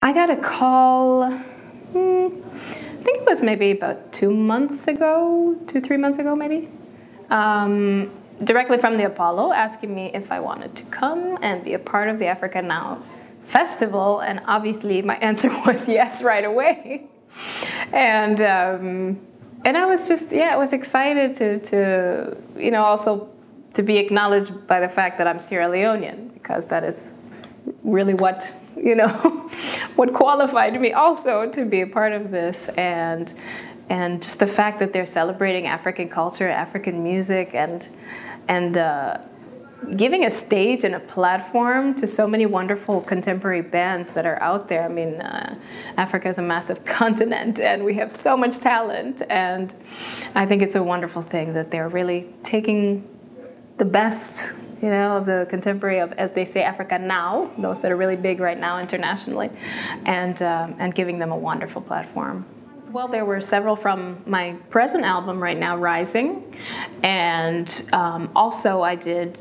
I got a call, I think it was maybe about 2 months ago, 3 months ago maybe, directly from the Apollo, asking me if I wanted to come and be a part of the Africa Now festival, and obviously my answer was yes right away. And I was just, I was excited to also to be acknowledged by the fact that I'm Sierra Leonean, because that is really what, what qualified me also to be a part of this. And just the fact that they're celebrating African culture, African music, and giving a stage and a platform to so many wonderful contemporary bands that are out there. I mean, Africa is a massive continent, and we have so much talent, and I think it's a wonderful thing that they're really taking the best, of the contemporary, of, as they say, Africa Now, those that are really big right now internationally, and giving them a wonderful platform. Well, there were several from my present album right now, Rising, and also I did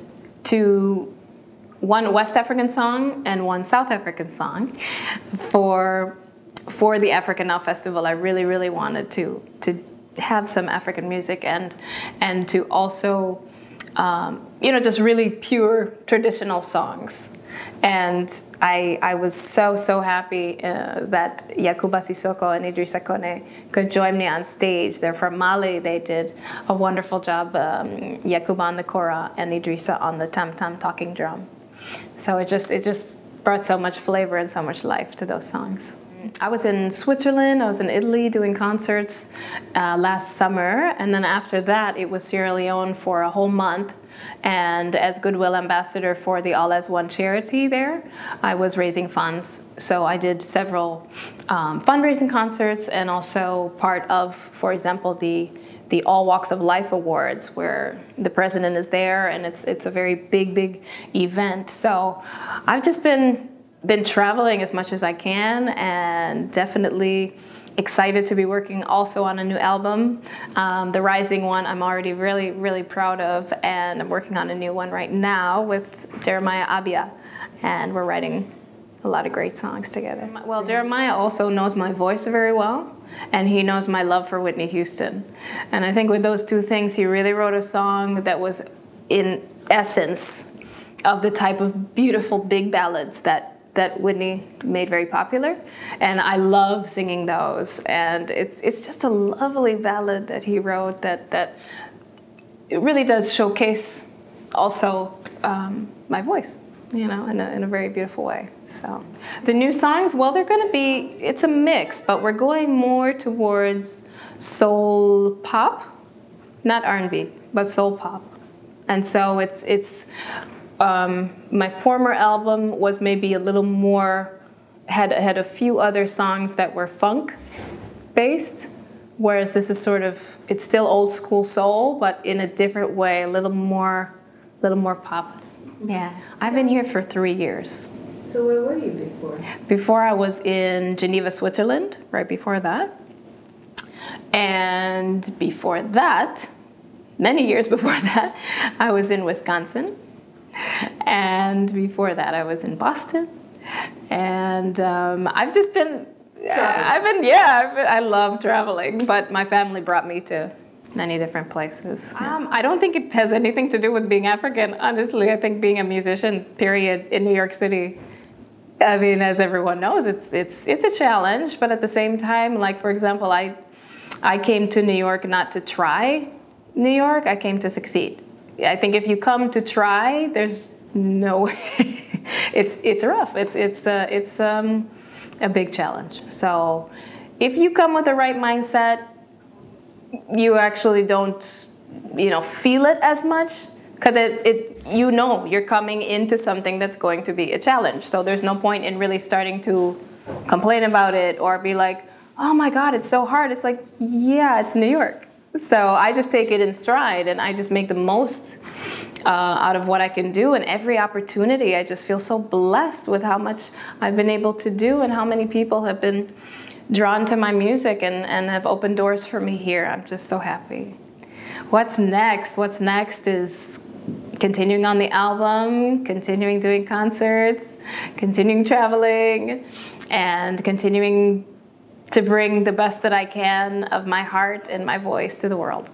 one West African song and one South African song for the Africa Now Festival. I really wanted to have some African music and to also just really pure traditional songs. And I was so happy that Yakuba Sissoko and Idrissa Kone could join me on stage. They're from Mali. They did a wonderful job, Yakuba on the kora and Idrissa on the tam-tam talking drum. So it just brought so much flavor and so much life to those songs. I was in Switzerland, I was in Italy doing concerts last summer, and then after that it was Sierra Leone for a whole month. And as Goodwill Ambassador for the All As One charity there, I was raising funds. So I did several fundraising concerts, and also part of, for example, the All Walks of Life Awards, where the president is there, and it's a very big event. So I've just been traveling as much as I can, and definitely excited to be working also on a new album. The Rising one I'm already really proud of, and I'm working on a new one right now with Jeremiah Abia, and we're writing a lot of great songs together. Well, Jeremiah also knows my voice very well, and he knows my love for Whitney Houston. And I think with those two things, he really wrote a song that was in essence of the type of beautiful big ballads that Whitney made very popular, and I love singing those. And it's just a lovely ballad that he wrote that it really does showcase also my voice, in a very beautiful way. So the new songs, well, they're going to be, it's a mix, but we're going more towards soul pop, not R&B, but soul pop. And so it's my former album was maybe a little more, had a few other songs that were funk based, whereas this is sort of, it's still old school soul, but in a different way, a little more pop. Yeah, I've been here for 3 years. So where were you before? Before I was in Geneva, Switzerland, right before that. And before that, many years before that, I was in Wisconsin. And before that, I was in Boston, and I've just been, I love traveling, but my family brought me to many different places. I don't think it has anything to do with being African, honestly. I think being a musician, period, in New York City, I mean, as everyone knows, it's a challenge, but at the same time, like, for example, I came to New York not to try New York, I came to succeed. I think if you come to try, there's no way. it's rough. It's a big challenge. So if you come with the right mindset, you actually don't, feel it as much, because you're coming into something that's going to be a challenge. So there's no point in really starting to complain about it or be like, oh my God, it's so hard. It's like, yeah, it's New York. So I just take it in stride, and I just make the most out of what I can do. And every opportunity, I just feel so blessed with how much I've been able to do and how many people have been drawn to my music and have opened doors for me here. I'm just so happy. What's next? What's next is continuing on the album, continuing doing concerts, continuing traveling, and continuing to bring the best that I can of my heart and my voice to the world.